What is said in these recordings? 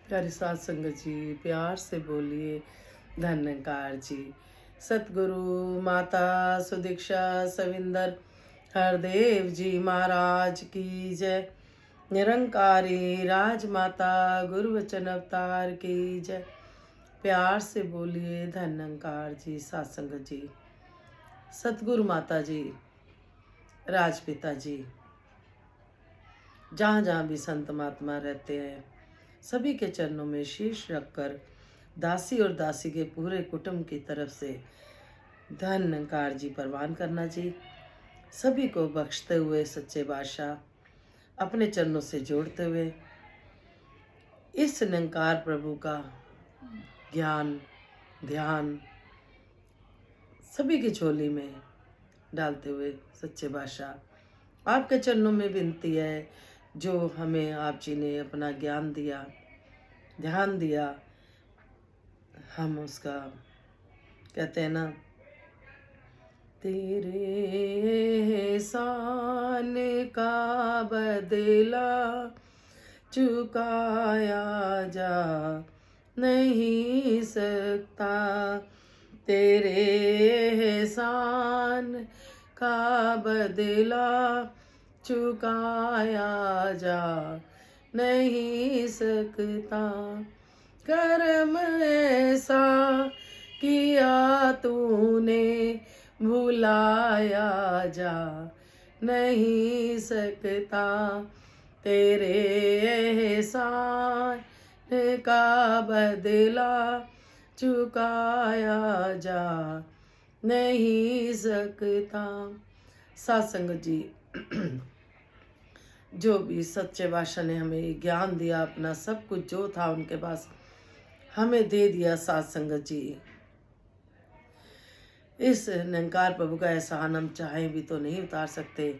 प्यारी सात संगत जी, प्यार से बोलिए धन्यकार जी। सतगुरु माता सुदीक्षा सविंदर हरदेव जी महाराज की जय। निरंकारी राजमाता गुरु वचन अवतार की जय। प्यार से बोलिए धन्यकार जी। सात संगत जी, सतगुरु माता जी, राजपिता जी, जहाँ जहाँ भी संत महात्मा रहते हैं, सभी के चरणों में शीश रखकर दासी और दासी के पूरे कुटुंब की तरफ से धन्यकार जी परवान करना जी। सभी को बख्शते हुए सच्चे बादशाह अपने चरणों से जोड़ते हुए इस निरंकार प्रभु का ज्ञान ध्यान सभी की झोली में डालते हुए सच्चे बादशाह आपके चरणों में विनती है, जो हमें आप जी ने अपना ज्ञान दिया, ध्यान दिया, हम उसका कहते हैं ना, तेरे एहसान का बदला चुकाया जा नहीं सकता, तेरे एहसान का बदला चुकाया जा नहीं सकता, कर्म ऐसा किया तूने भुलाया जा नहीं सकता, तेरे एहसान का बदला चुकाया जा नहीं सकता। सत्संग जी, जो भी सच्चे बादशाह ने हमें ज्ञान दिया, अपना सब कुछ जो था उनके पास हमें दे दिया। सत्संग जी, इस निरंकार प्रभु का एहसान हम चाहें भी तो नहीं उतार सकते,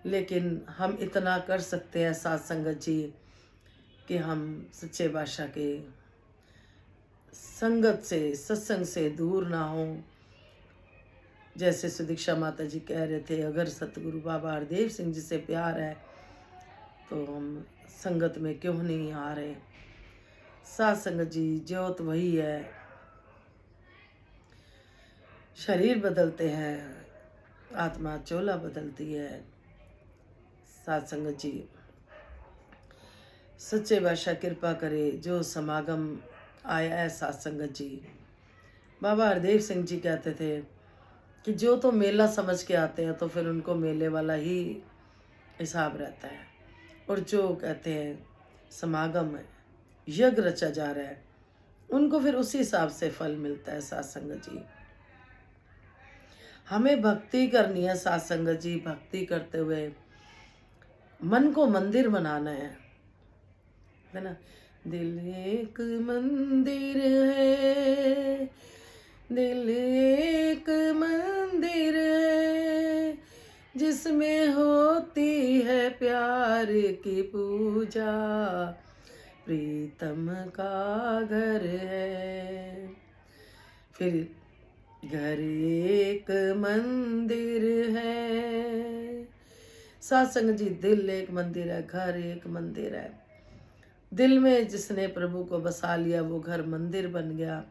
लेकिन हम इतना कर सकते हैं सत्संग जी कि हम सच्चे बादशाह के संगत से, सत्संग से दूर ना हो। जैसे सुदीक्षा माता जी कह रहे थे, अगर सतगुरु बाबा हरदेव सिंह जी से प्यार है तो हम संगत में क्यों नहीं आ रहे। सत्संग जी, ज्योत वही है, शरीर बदलते हैं, आत्मा चोला बदलती है। सत्संग जी, सच्चे बादशाह कृपा करे, जो समागम आया है सत्संग जी। बाबा हरदेव सिंह जी कहते थे कि जो तो मेला समझ के आते हैं तो फिर उनको मेले वाला ही हिसाब रहता है, और जो कहते हैं समागम है, यज्ञ रचा जा रहा है, उनको फिर उसी हिसाब से फल मिलता है। सत्संग जी, हमें भक्ति करनी है। सत्संग जी, भक्ति करते हुए मन को मंदिर बनाना है ना। दिल एक मंदिर है, दिल एक मंदिर है, जिसमें होती है प्यार की पूजा, प्रीतम का घर है। फिर घर एक मंदिर है। सत्संग जी, दिल एक मंदिर है, घर एक मंदिर है। दिल में जिसने प्रभु को बसा लिया वो घर मंदिर बन गया।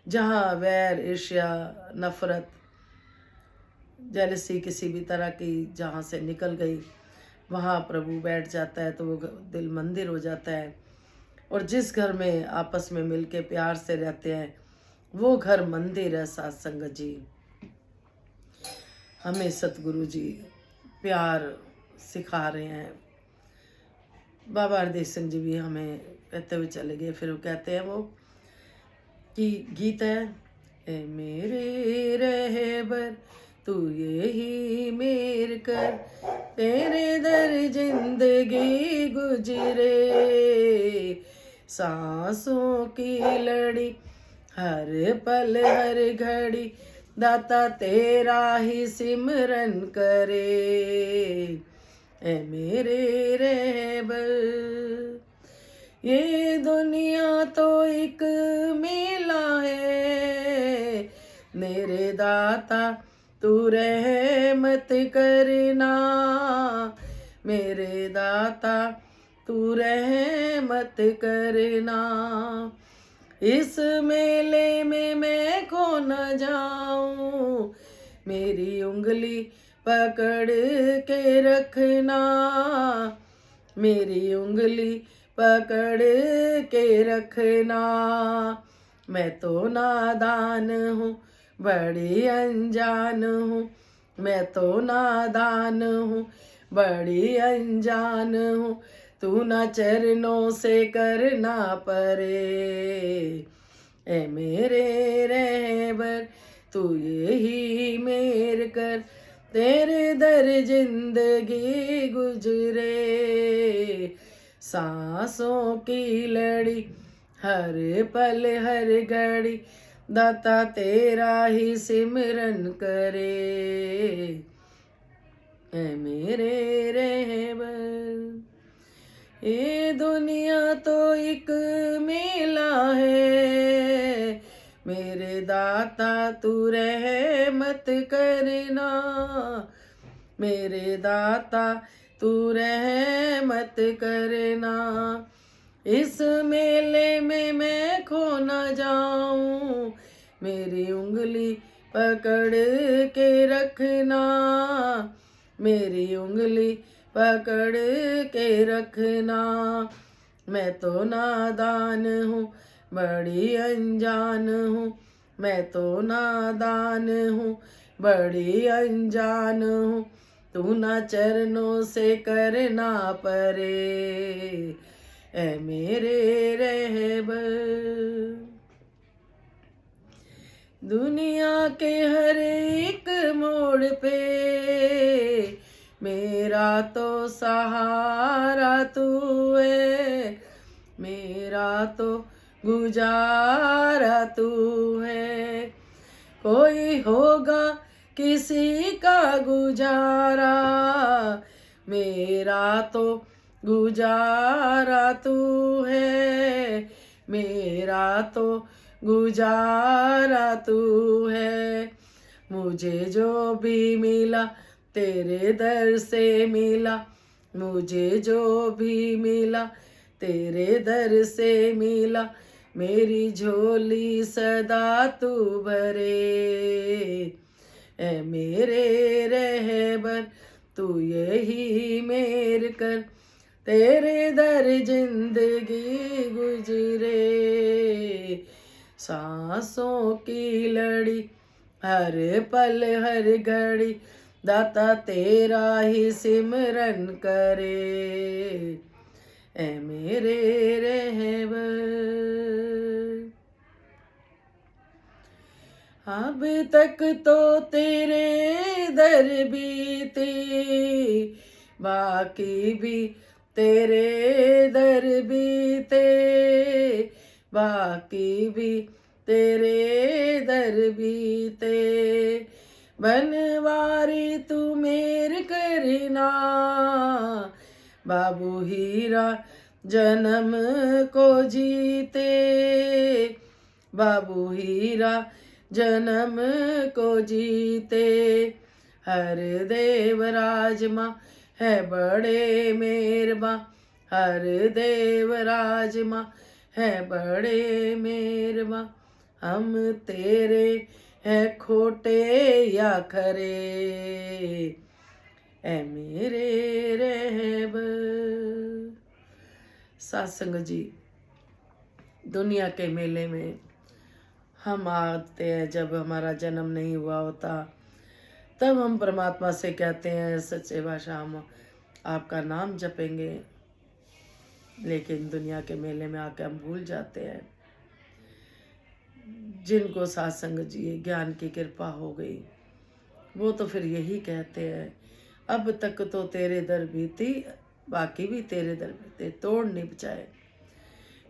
जहाँ वैर ईर्ष्या नफरत जेलसी किसी भी तरह की जहाँ से निकल गई, वहाँ प्रभु बैठ जाता है तो वो दिल मंदिर हो जाता है। और जिस घर में आपस में मिलके प्यार से रहते हैं वो घर मंदिर है। सत्संग जी, हमें सतगुरु जी प्यार सिखा रहे हैं। बाबा हरदेव सिंह जी भी हमें कहते हुए चले गए। फिर वो कहते हैं, वो कि गीत है, ए मेरे रहबर तू यही मेर कर, तेरे दर जिंदगी गुजरे, सांसों की लड़ी हर पल हर घड़ी, दाता तेरा ही सिमरन करे, ए मेरे रहबर। ये दुनिया तो एक मेला है, मेरे दाता तू रहमत करना, मेरे दाता तू रहमत करना। इस मेले में मैं खो न जाऊं, मेरी उंगली पकड़ के रखना, मेरी उंगली पकड़ के रखना। मैं तो नादान हूँ, बड़ी अनजान हूँ, मैं तो नादान हूँ, बड़ी अनजान हूँ। तू ना चरणों से करना परे, ए मेरे रहबर तू यही मेर कर, तेरे दर जिंदगी गुजरे। सांसों की लड़ी हर पल हर घड़ी, दाता तेरा ही सिमरन करे, ऐ मेरे रहबर। ये दुनिया तो एक मेला है, मेरे दाता तू रहमत करना, मेरे दाता तू रहमत करना। इस मेले में मैं खो न जाऊं, मेरी उंगली पकड़ के रखना, मेरी उंगली पकड़ के रखना। मैं तो नादान हूँ, बड़ी अनजान हूँ, मैं तो नादान हूँ, बड़ी अनजान हूँ। तू ना चरणों से करना परे, ऐ मेरे रहबर। दुनिया के हर एक मोड़ पे मेरा तो सहारा तू है, मेरा तो गुजारा तू है। कोई होगा किसी का गुजारा, मेरा तो गुजारा तू है, मेरा तो गुजारा तू है। मुझे जो भी मिला तेरे दर से मिला, मुझे जो भी मिला तेरे दर से मिला। मेरी झोली सदा तू भरे, ऐ मेरे रहबर तू यही मेर कर, तेरे दर जिंदगी गुजरे। सांसों की लड़ी हर पल हर घड़ी, दाता तेरा ही सिमरन करे, ऐ मेरे रहबर। अब तक तो तेरे दर बीते, बाकी भी तेरे दर बीते, बाकी भी तेरे दर बीते। बनवारी तू मेर करना, बाबू हीरा जन्म को जीते, बाबू हीरा जन्म को जीते। हर देव राजमा है बड़े मेरबा, हर देव राजमा है बड़े मेरबा। हम तेरे है खोटे या खरे, ऐ मेरे रहबर। सत्संग जी, दुनिया के मेले में हम आते हैं जब हमारा जन्म नहीं हुआ होता, तब हम परमात्मा से कहते हैं सच्चे भाषा हम आपका नाम जपेंगे, लेकिन दुनिया के मेले में आके हम भूल जाते हैं। जिनको सत्संग जी ज्ञान की कृपा हो गई वो तो फिर यही कहते हैं, अब तक तो तेरे दर बीती, बाकी भी तेरे दर बीते, तोड़ नहीं बचाए।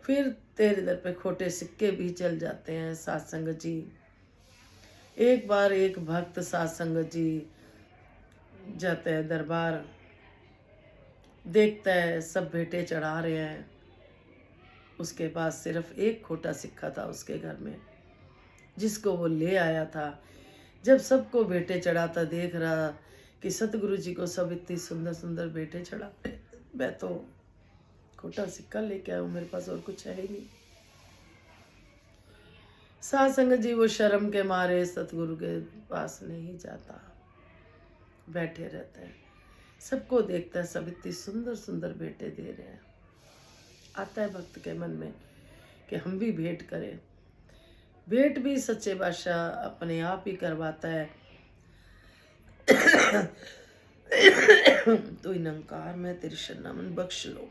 फिर तेरे दर पे खोटे सिक्के भी चल जाते हैं। सत्संग जी, एक बार एक भक्त सत्संग जी जाते हैं दरबार, देखता है सब भेंटे चढ़ा रहे हैं, उसके पास सिर्फ एक खोटा सिक्का था उसके घर में, जिसको वो ले आया था। जब सबको भेंटे चढ़ाता देख रहा कि सतगुरु जी को सब इतनी सुंदर सुंदर भेंटे चढ़ा, मैं तो खोटा सिक्का लेके आया हूँ, मेरे पास और कुछ है ही नहीं। साध संगत जी वो शर्म के मारे सतगुरु के पास नहीं जाता, बैठे रहते हैं। सबको देखता है, सब इतनी सुंदर सुंदर भेंटें दे रहे हैं। आता है भक्त के मन में कि हम भी भेंट करें। भेंट भी सच्चे बादशाह अपने आप ही करवाता है। तो निरंकार मैं तेरी शरणागति बख्श लो।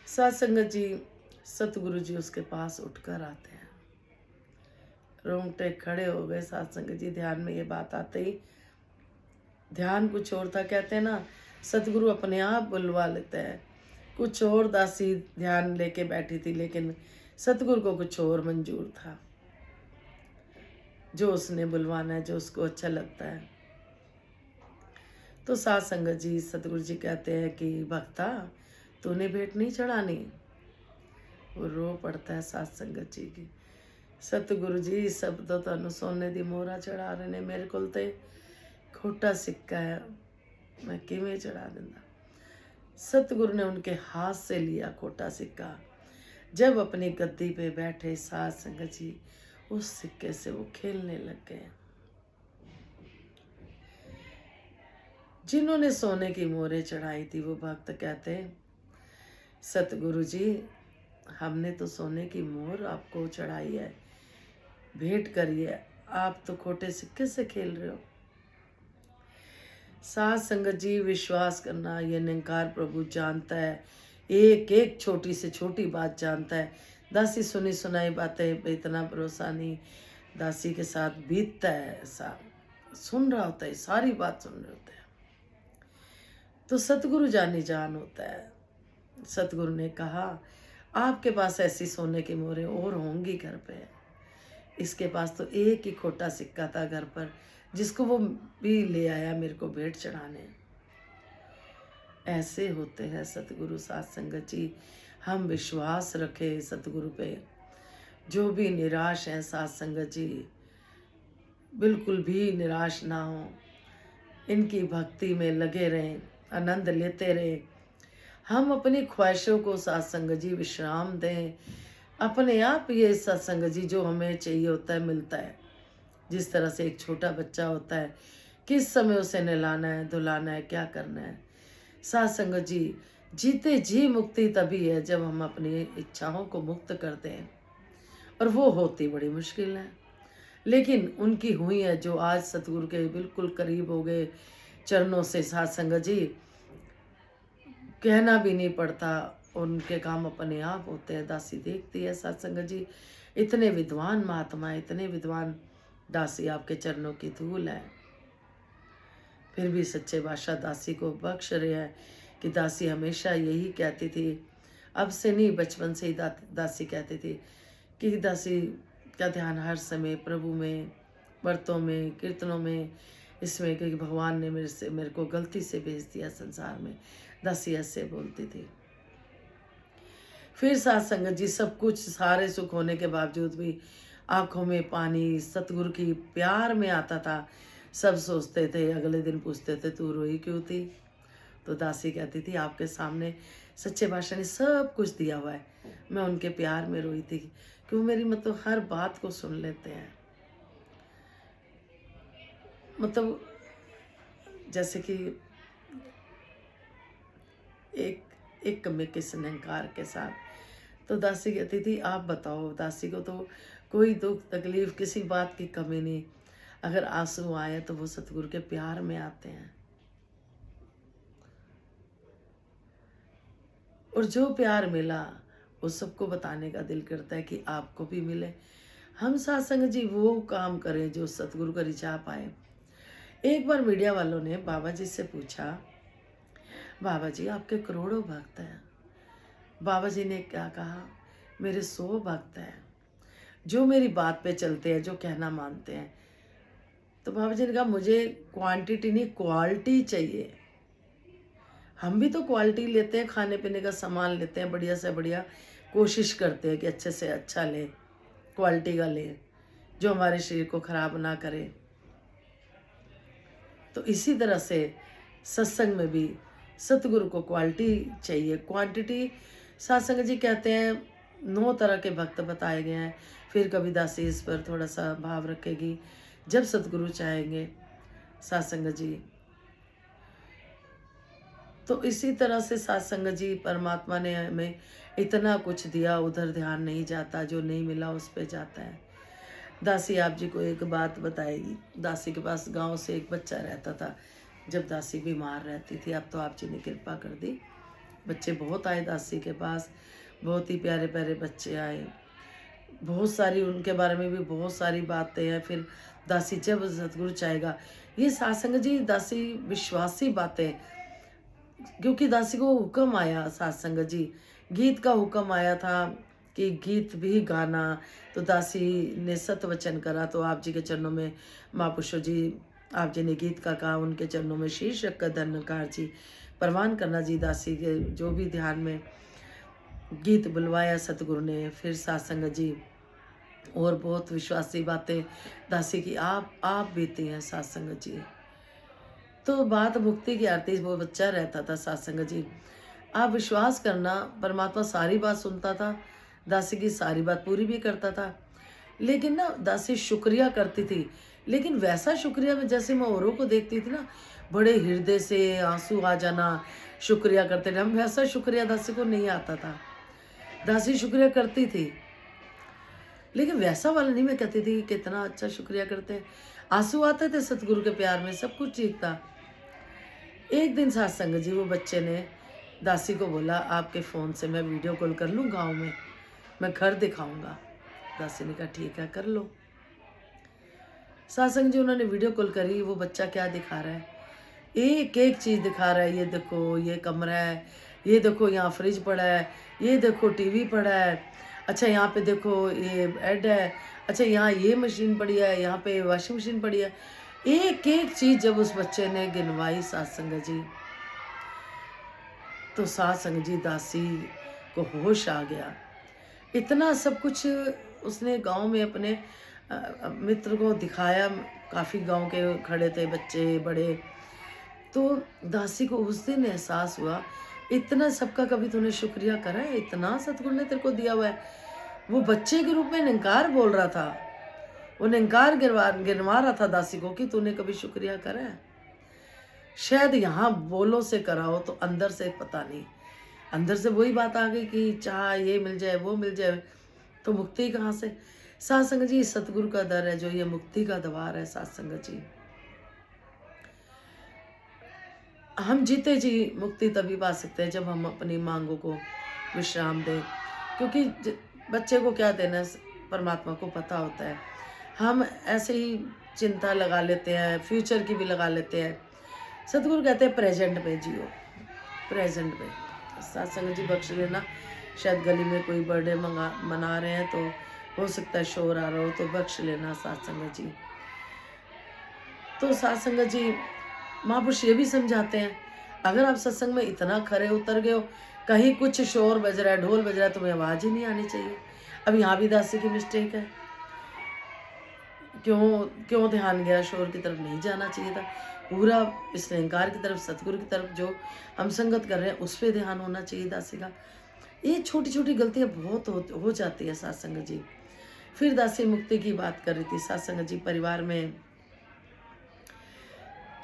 साध संगत जी सतगुरु जी उसके पास उठकर आते हैं। रोंगटे खड़े हो गए साध संगत जी ध्यान में ये बात आते ही। ध्यान कुछ और था, कहते हैं ना सतगुरु अपने आप बुलवा लेते हैं। कुछ और दासी ध्यान लेके बैठी थी, लेकिन सतगुरु को कुछ और मंजूर था, जो उसने बुलवाना है, जो उसको अच्छा लगता है। तो साध संगत जी सतगुरु जी कहते हैं कि भक्ता तूने भेंट नहीं चढ़ानी। वो रो पड़ता है साध संगत जी की, सतगुरु जी सब तो तुहानू सोने दी मोहरा चढ़ा रहे ने, मेरे को तो खोटा सिक्का है, मैं किवें चढ़ा दिंदा। सतगुरु ने उनके हाथ से लिया खोटा सिक्का। जब अपनी गद्दी पे बैठे साध संगत जी उस सिक्के से वो खेलने लग गए। जिन्होंने सोने की मोहरें चढ़ाई थी वो भक्त कहते सतगुरु जी हमने तो सोने की मोहर आपको चढ़ाई है, भेंट करिए, आप तो खोटे सिक्के से खेल रहे हो। साध संगत जी विश्वास करना, ये निरंकार प्रभु जानता है, एक एक छोटी से छोटी बात जानता है। दासी सुनी सुनाई बातें पे इतना भरोसा नहीं, दासी के साथ बीतता है, ऐसा सुन रहा होता है, सारी बात सुन रहे होते हैं। तो सतगुरु जानी जान होता है। सतगुरु ने कहा आपके पास ऐसी सोने की मोहरें और होंगी घर पे, इसके पास तो एक ही खोटा सिक्का था घर पर, जिसको वो भी ले आया मेरे को भेंट चढ़ाने। ऐसे होते हैं सतगुरु। साध संगत जी हम विश्वास रखें सतगुरु पे। जो भी निराश हैं साध संगत जी बिल्कुल भी निराश ना हो, इनकी भक्ति में लगे रहें, आनंद लेते रहें। हम अपनी ख्वाहिशों को साध संगत जी विश्राम दें। अपने आप ये सत्संग जी जो हमें चाहिए होता है मिलता है। जिस तरह से एक छोटा बच्चा होता है, किस समय उसे नहलाना है, धुलाना है, क्या करना है। साध संगत जी जीते जी मुक्ति तभी है जब हम अपनी इच्छाओं को मुक्त करते हैं, और वो होती बड़ी मुश्किल है, लेकिन उनकी हुई है जो आज सतगुरु के बिल्कुल करीब हो गए चरणों से। साध संगत जी कहना भी नहीं पड़ता, उनके काम अपने आप होते हैं। दासी देखती है साध संगत जी इतने विद्वान महात्मा, इतने विद्वान दासी आपके चरणों की धूल है, फिर भी सच्चे बादशाह दासी को बख्श रहे हैं। कि दासी हमेशा यही कहती थी, अब से नहीं बचपन से ही दासी कहती थी कि दासी का ध्यान हर समय प्रभु में, व्रतों में, कीर्तनों में, इसमें कि भगवान ने मेरे को गलती से भेज दिया संसार में। दासी ऐसे बोलती थी। फिर साध संगत जी सब कुछ सारे सुख होने के बावजूद भी आंखों में पानी सतगुरु की प्यार में आता था। सब सोचते थे, अगले दिन पूछते थे तू रोई क्यों थी। तो दासी कहती थी आपके सामने सच्चे बादशाह ने सब कुछ दिया हुआ है, मैं उनके प्यार में रोई थी, क्यों मेरी मतलब हर बात को सुन लेते हैं। मतलब जैसे कि एक में किस निरंकार के साथ। तो दासी कहती थी आप बताओ, दासी को तो कोई दुख तकलीफ किसी बात की कमी नहीं, अगर आंसू आए तो वो सतगुरु के प्यार में आते हैं। और जो प्यार मिला वो सबको बताने का दिल करता है कि आपको भी मिले। हम साध संगत जी वो काम करें जो सतगुरु का रिझा पाए। एक बार मीडिया वालों ने बाबा जी से पूछा, बाबा जी आपके करोड़ों भक्त हैं। बाबा जी ने क्या कहा, मेरे 100 भक्त हैं जो मेरी बात पे चलते हैं, जो कहना मानते हैं। तो बाबा जी ने कहा मुझे क्वांटिटी नहीं क्वालिटी चाहिए। हम भी तो क्वालिटी लेते हैं, खाने पीने का सामान लेते हैं, बढ़िया से बढ़िया कोशिश करते हैं कि अच्छे से अच्छा लें, क्वालिटी का लें, जो हमारे शरीर को खराब ना करे। तो इसी तरह से सत्संग में भी सतगुरु को क्वालिटी चाहिए, क्वांटिटी। सत्संग जी कहते हैं 9 तरह के भक्त बताए गए हैं। फिर कभी दासी इस पर थोड़ा सा भाव रखेगी, जब सतगुरु चाहेंगे सत्संग जी। तो इसी तरह से सत्संग जी, परमात्मा ने हमें इतना कुछ दिया, उधर ध्यान नहीं जाता, जो नहीं मिला उस पे जाता है। दासी आप जी को एक बात बताएगी। दासी के पास गांव से एक बच्चा रहता था, जब दासी बीमार रहती थी। अब तो आप जी ने कृपा कर दी, बच्चे बहुत आए दासी के पास, बहुत ही प्यारे प्यारे बच्चे आए। बहुत सारी उनके बारे में भी बहुत सारी बातें हैं। फिर दासी जब सतगुरु चाहेगा, ये सत्संग जी दासी विश्वासी बातें, क्योंकि दासी को हुक्म आया, सत्संग जी गीत का हुक्म आया था कि गीत भी गाना। तो दासी ने सत वचन करा, तो आप जी के चरणों में महापुरुषों जी, आप जी ने गीत का कहा, उनके चरणों में शीश रखकर धन्यकार जी परवान करना जी। दासी के जो भी ध्यान में गीत बुलवाया सतगुरु ने। फिर सत्संग जी और बहुत विश्वासी बातें दासी की आप बीती हैं सत्संग जी। तो बात मुक्ति की आरती, वो बच्चा रहता था सत्संग जी। आप विश्वास करना, परमात्मा सारी बात सुनता था, दासी की सारी बात पूरी भी करता था। लेकिन ना दासी शुक्रिया करती थी, लेकिन वैसा शुक्रिया में जैसे मैं औरों को देखती थी ना, बड़े हृदय से आंसू आ जाना, शुक्रिया करते थे हम, वैसा शुक्रिया दासी को नहीं आता था। दासी शुक्रिया करती थी, लेकिन वैसा वाला नहीं। मैं कहती थी कितना अच्छा शुक्रिया करते हैं, आंसू आते थे सतगुरु के प्यार में, सब कुछ ठीक था। एक दिन सत्संग जी, वो बच्चे ने दासी को बोला, आपके फ़ोन से मैं वीडियो कॉल कर लूँ गांव में, मैं घर दिखाऊंगा। दासी ने कहा ठीक है कर लो। सत्संग जी उन्होंने वीडियो कॉल करी। वो बच्चा क्या दिखा रहा है, एक एक चीज़ दिखा रहा है। ये देखो ये कमरा है, ये देखो यहाँ फ्रिज पड़ा है, ये देखो टीवी पड़ा है, अच्छा यहाँ पे देखो ये बेड है, अच्छा यहाँ ये मशीन पड़ी है, यहाँ पे वॉशिंग मशीन पड़ी है। एक एक चीज़ जब उस बच्चे ने गिनवाई सत्संग जी, तो सत्संग जी दासी को होश आ गया। इतना सब कुछ उसने गांव में अपने मित्र को दिखाया। काफ़ी गांव के खड़े थे बच्चे बड़े। तो दासी को उस दिन एहसास हुआ, इतना सबका कभी तूने शुक्रिया करा है, इतना सतगुरु ने तेरे को दिया हुआ है। वो बच्चे के रूप में निंकार बोल रहा था, वो निंकार गिनवा रहा था दासी को कि तूने कभी शुक्रिया करा है। शायद यहाँ बोलों से कराओ, तो अंदर से पता नहीं, अंदर से वही बात आ गई कि चाह ये मिल जाए वो मिल जाए, तो मुक्ति कहाँ से। सत्संग जी सतगुरु का दर है, जो ये मुक्ति का द्वार है सत्संग जी। हम जीते जी मुक्ति तभी पा सकते हैं जब हम अपनी मांगों को विश्राम दें, क्योंकि बच्चे को क्या देना परमात्मा को पता होता है। हम ऐसे ही चिंता लगा लेते हैं, फ्यूचर की भी लगा लेते हैं। सतगुरु कहते हैं प्रेजेंट में जियो, प्रेजेंट में। सत्संग जी बख्श लेना, शायद गली में कोई बर्थडे मना रहे हैं, तो हो सकता है शोर आ रहा हो, तो बख्श लेना सत्संग जी। तो सत्संग जी महापुरुष ये भी समझाते हैं, अगर आप सत्संग में इतना खरे उतर गए हो, कहीं कुछ शोर बज रहा है, ढोल बज रहा है, तुम्हें आवाज़ ही नहीं आनी चाहिए। अब यहाँ भी दासी की मिस्टेक है, क्यों ध्यान गया, शोर की तरफ नहीं जाना चाहिए था। पूरा इस निरंकार की तरफ, सतगुरु की तरफ जो हम संगत कर रहे हैं उस पर ध्यान होना चाहिए दासी का। ये छोटी छोटी गलतियाँ बहुत हो जाती है सत्संग जी। फिर दासी मुक्ति की बात कर रही थी सत्संग जी। परिवार में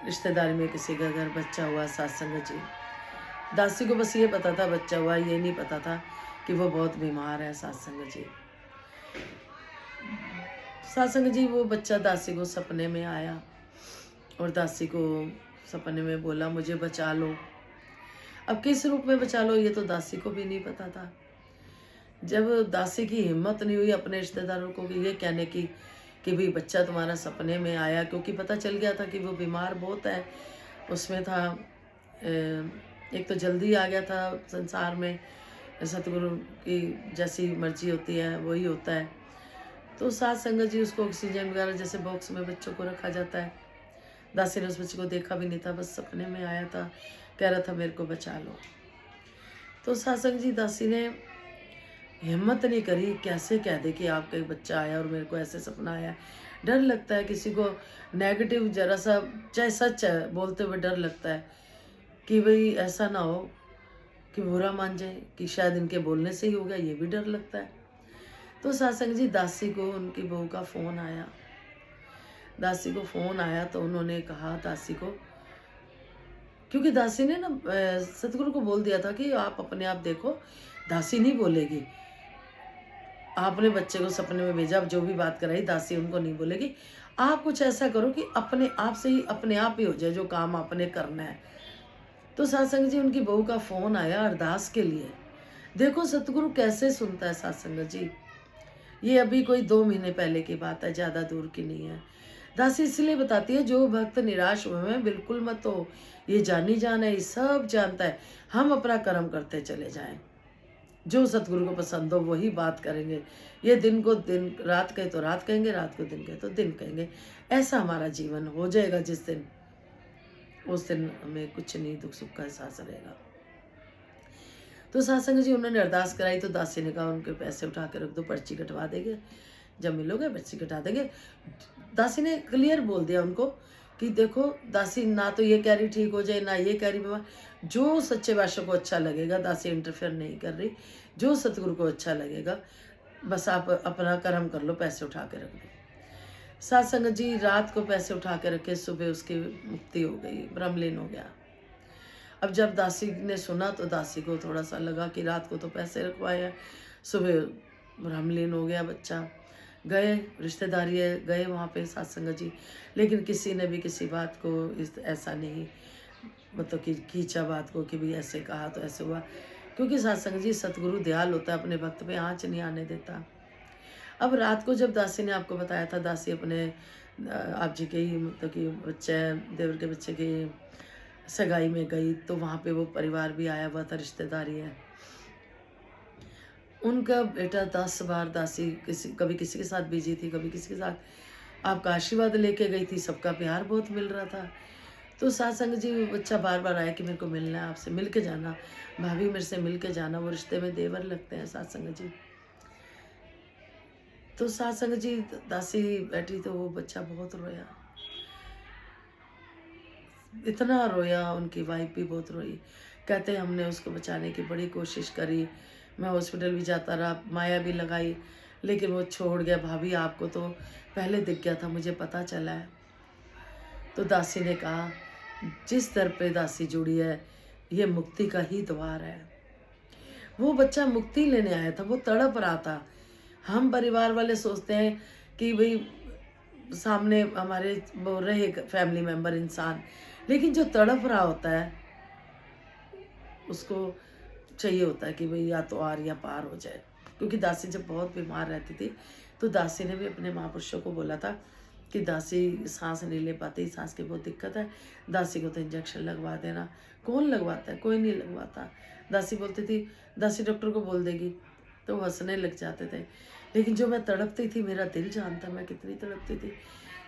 रिश्तेदारी में किसी का घर बच्चा हुआ सत्संग जी, दासी को बस ये पता था बच्चा हुआ, ये नहीं पता था कि वो बहुत बीमार है सत्संग जी। सत्संग जी वो बच्चा दासी को सपने में आया और दासी को सपने में बोला मुझे बचा लो। अब किस रूप में बचा लो ये तो दासी को भी नहीं पता था। जब दासी की हिम्मत नहीं हुई अपने रिश्तेदारों को ये कहने की कि भाई बच्चा तुम्हारा सपने में आया, क्योंकि पता चल गया था कि वो बीमार बहुत है। उसमें था एक तो जल्दी आ गया था संसार में, सतगुरु की जैसी मर्जी होती है वही होता है। तो सत्संग जी उसको ऑक्सीजन वगैरह जैसे बॉक्स में बच्चों को रखा जाता है, दासी ने उस बच्चे को देखा भी नहीं था, बस सपने में आया था, कह रहा था मेरे को बचा लो। तो सत्संग जी दासी ने हिम्मत नहीं करी, कैसे कह दे कि आपका एक बच्चा आया और मेरे को ऐसे सपना आया। डर लगता है किसी को नेगेटिव जरा सा, चाहे सच है बोलते हुए डर लगता है। कि भाई ऐसा ना हो कि बुरा मान जाए, कि शायद इनके बोलने से ही होगा, ये भी डर लगता है। तो सत्संग जी दासी को उनकी बहू का फ़ोन आया। दासी को फ़ोन आया तो उन्होंने कहा दासी को, क्योंकि दासी ने ना सतगुरु को बोल दिया था कि आप अपने आप देखो, दासी नहीं बोलेगी। आपने बच्चे को सपने में भेजा, अब जो भी बात कराई दासी उनको नहीं बोलेगी। आप कुछ ऐसा करो कि अपने आप से ही अपने आप ही हो जाए जो काम आपने करना है। तो सत्संग जी उनकी बहू का फ़ोन आया अरदास के लिए। देखो सतगुरु कैसे सुनता है सत्संग जी। ये अभी कोई 2 महीने पहले की बात है, ज़्यादा दूर की नहीं है। दासी इसलिए बताती है, जो भक्त निराश हुए हैं बिल्कुल मत हो, ये जानी जान है, ये सब जानता है। हम अपना कर्म करते चले जाएं, जो सतगुरु को पसंद हो वही बात करेंगे। ये दिन को दिन, रात कहे तो रात कहेंगे, रात को दिन कहे तो दिन कहेंगे। ऐसा हमारा जीवन हो जाएगा जिस दिन, उस दिन हमें कुछ नहीं दुख सुख का एहसास रहेगा। तो सत्संग जी उन्होंने अरदास कराई तो दासी ने कहा उनके पैसे उठा के रख दो, पर्ची कटवा देंगे, जब मिलोगे पर्ची कटा देंगे। दासी ने क्लियर बोल दिया उनको कि देखो दासी ना तो ये कह रही ठीक हो जाए, ना ये कह रही बीमार, जो सच्चे बादशाह को अच्छा लगेगा, दासी इंटरफेयर नहीं कर रही, जो सतगुरु को अच्छा लगेगा बस आप अपना कर्म कर लो, पैसे उठा के रख दो। सत्संग जी रात को पैसे उठा के रखे, सुबह उसकी मुक्ति हो गई, ब्रह्मलीन हो गया। अब जब दासी ने सुना तो दासी को थोड़ा सा लगा कि रात को तो पैसे रखवाए हैं, सुबह ब्रह्मलीन हो गया बच्चा। गए रिश्तेदारी है, गए वहाँ पे सत्संग जी, लेकिन किसी ने भी किसी बात को ऐसा नहीं मतलब कि खींचा बात को कि भाई ऐसे कहा तो ऐसे हुआ, क्योंकि सत्संग जी सतगुरु दयाल होता है, अपने भक्त पे आँच नहीं आने देता। अब रात को जब दासी ने आपको बताया था, दासी अपने आप जी के ही मतलब कि बच्चे देवर के बच्चे की सगाई में गई तो वहाँ पे वो परिवार भी आया हुआ था, रिश्तेदारी है। उनका बेटा 10 बार दासी कभी किसी के साथ बिजी थी, कभी किसी के साथ आपका आशीर्वाद लेके गई थी, सबका प्यार बहुत मिल रहा था। तो सत्संग जी बच्चा बार बार आया कि मेरे को मिलना है, आपसे मिल के जाना, भाभी मेरे से मिल के जाना, वो रिश्ते में देवर लगते हैं सत्संग जी। तो सत्संग जी दासी बैठी तो वो बच्चा बहुत रोया, इतना रोया, उनकी वाइफ भी बहुत रोई। कहते हमने उसको बचाने की बड़ी कोशिश करी, मैं हॉस्पिटल भी जाता रहा, माया भी लगाई, लेकिन वो छोड़ गया। भाभी आपको तो पहले दिख गया था, मुझे पता चला है। तो दासी ने कहा जिस दर पे दासी जुड़ी है ये मुक्ति का ही द्वार है। वो बच्चा मुक्ति लेने आया था, वो तड़प रहा था। हम परिवार वाले सोचते हैं कि भाई सामने हमारे वो रहे फैमिली मेंबर इंसान, लेकिन जो तड़प रहा होता है उसको चाहिए होता है कि भाई या तो आर या पार हो जाए। क्योंकि दासी जब बहुत बीमार रहती थी तो दासी ने भी अपने महापुरुषों को बोला था कि दासी सांस नहीं ले पाती, सांस की बहुत दिक्कत है, दासी को तो इंजेक्शन लगवा देना। कौन लगवाता है, कोई नहीं लगवाता। दासी बोलती थी दासी डॉक्टर को बोल देगी, तो वो हंसने लग जाते थे। लेकिन जो मैं तड़पती थी, मेरा दिल जानता मैं कितनी तड़पती थी,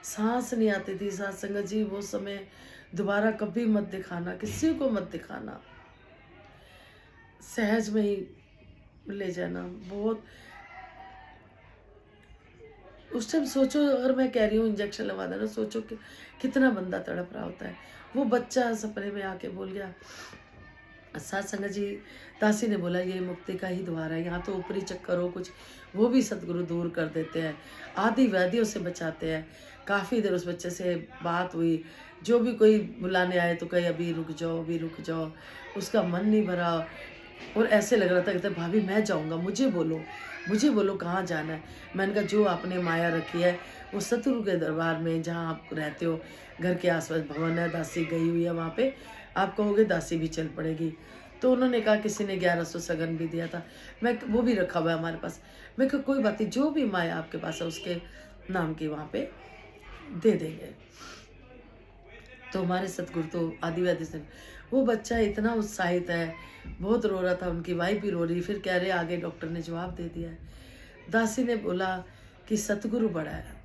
सांस नहीं आती थी। सत्संग जी वो समय दोबारा कभी मत दिखाना, किसी को मत दिखाना, सहज में ही ले जाना। बहुत उस टाइम सोचो, अगर मैं कह रही हूँ इंजेक्शन लगवा देना, सोचो कि कितना बंदा तड़प रहा होता है। वो बच्चा सपने में आके बोल गया। सत्संग जी दासी ने बोला ये मुक्ति का ही द्वार है, यहाँ तो ऊपरी चक्कर हो कुछ, वो भी सतगुरु दूर कर देते हैं, आदि व्याधियों से बचाते हैं। काफ़ी देर उस बच्चे से बात हुई, जो भी कोई बुलाने आए तो कहे अभी रुक जाओ, अभी रुक जाओ, उसका मन नहीं भरा और ऐसे लग रहा था कहते भाभी मैं जाऊँगा, मुझे बोलो कहाँ जाना है। मैंने कहा जो आपने माया रखी है वो सतगुरु के दरबार में जहाँ आप रहते हो, घर के आसपास भवन है, दासी गई हुई है वहाँ पे, आप कहोगे दासी भी चल पड़ेगी। तो उन्होंने कहा किसी ने 1100 सगन भी दिया था, मैं वो भी रखा हुआ है हमारे पास। मैं कहा कोई बात नहीं, जो भी माया आपके पास है उसके नाम की वहाँ पे दे देंगे। तो हमारे सतगुरु तो आदिवादी से, वो बच्चा इतना उत्साहित है, बहुत रो रहा था, उनकी वाइफ भी रो रही, फिर कह रहे आगे डॉक्टर ने जवाब दे दिया है। दासी ने बोला कि सतगुरु बड़ा है,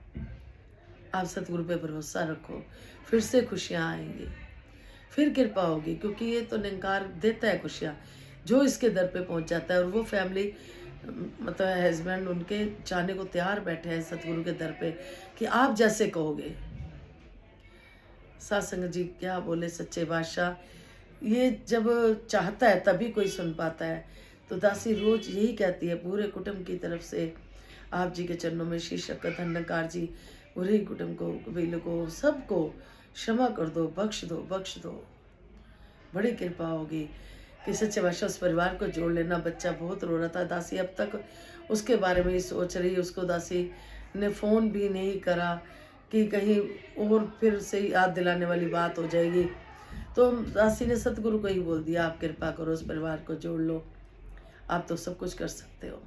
आप सतगुरु पे भरोसा रखो, फिर से खुशियाँ आएंगी, फिर कृपा होगी, क्योंकि ये तो निरंकार देता है खुशियाँ, जो इसके दर पे पहुंच जाता है। और वो फैमिली मतलब हस्बैंड उनके जाने को तैयार बैठे हैं सतगुरु के दर पे कि आप जैसे कहोगे। सत्संग जी क्या बोले सच्चे बादशाह, ये जब चाहता है तभी कोई सुन पाता है। तो दासी रोज यही कहती है पूरे कुटुंब की तरफ से, आप जी के चरणों में शीश रखकर धन्यकार जी पूरे कुटुंब को, कबीले को, सबको क्षमा कर दो, बख्श दो, बख्श दो। बड़ी कृपा होगी कि सच्चे भाषा उस परिवार को जोड़ लेना। बच्चा बहुत रो रहा था, दासी अब तक उसके बारे में ही सोच रही। उसको दासी ने फ़ोन भी नहीं करा कि कहीं और फिर से याद दिलाने वाली बात हो जाएगी। तो दासी ने सतगुरु को ही बोल दिया, आप कृपा करो उस परिवार को जोड़ लो, आप तो सब कुछ कर सकते हो।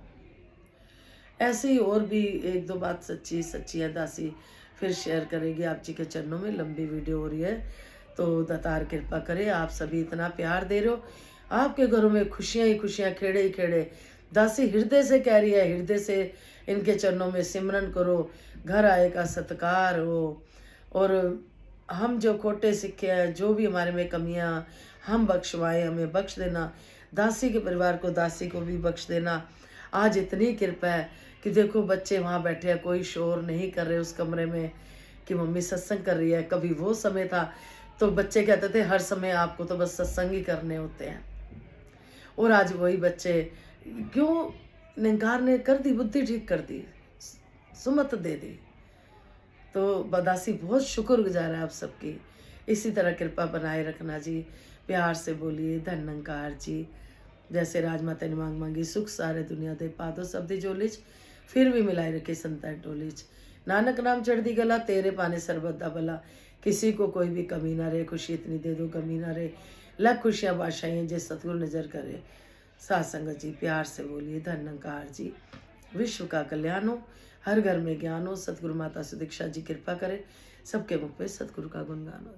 ऐसे ही और भी एक दो बात सच्ची सच्ची है, दासी फिर शेयर करेगी आप जी के चरणों में। लंबी वीडियो हो रही है तो दातार कृपा करे। आप सभी इतना प्यार दे रहे हो, आपके घरों में खुशियां ही खुशियां, खेड़े ही खेड़े। दासी हृदय से कह रही है, हृदय से इनके चरणों में सिमरन करो, घर आए का सत्कार हो। और हम जो खोटे सिक्के हैं, जो भी हमारे में कमियां, हम बख्शवाए, हमें बख्श देना। दासी के परिवार को, दासी को भी बख्श देना। आज इतनी कृपा है कि देखो बच्चे वहाँ बैठे हैं, कोई शोर नहीं कर रहे उस कमरे में कि मम्मी सत्संग कर रही है। कभी वो समय था तो बच्चे कहते थे हर समय आपको तो बस सत्संग ही करने होते हैं। और आज वही बच्चे क्यों, निंगार ने कर दी, बुद्धि ठीक कर दी, सुमत दे दी। तो बदासी बहुत शुक्रगुजार है आप सबकी। इसी तरह कृपा बनाए रखना जी। प्यार से बोलिए धन्यकार जी। जैसे राजमाता ने मांग मांगी सुख सारे दुनिया दे पादो शब्दी जोलिच, फिर भी मिलाई रखे संता टोलिच। नानक नाम चढ़दी गला, तेरे पाने सरबत भला। किसी को कोई भी कमी ना रहे, खुशी इतनी दे दो कमी ना रहे। लख खुशियाँ बादशाही जे सतगुरु नजर करे। साथ संगत जी प्यार से बोलिए धन्यकार जी। विश्व का कल्याण हो, हर घर में ज्ञान हो। सतगुरु माता सुदीक्षा जी कृपा करे, सबके मुख पे सतगुरु का गुणगान हो।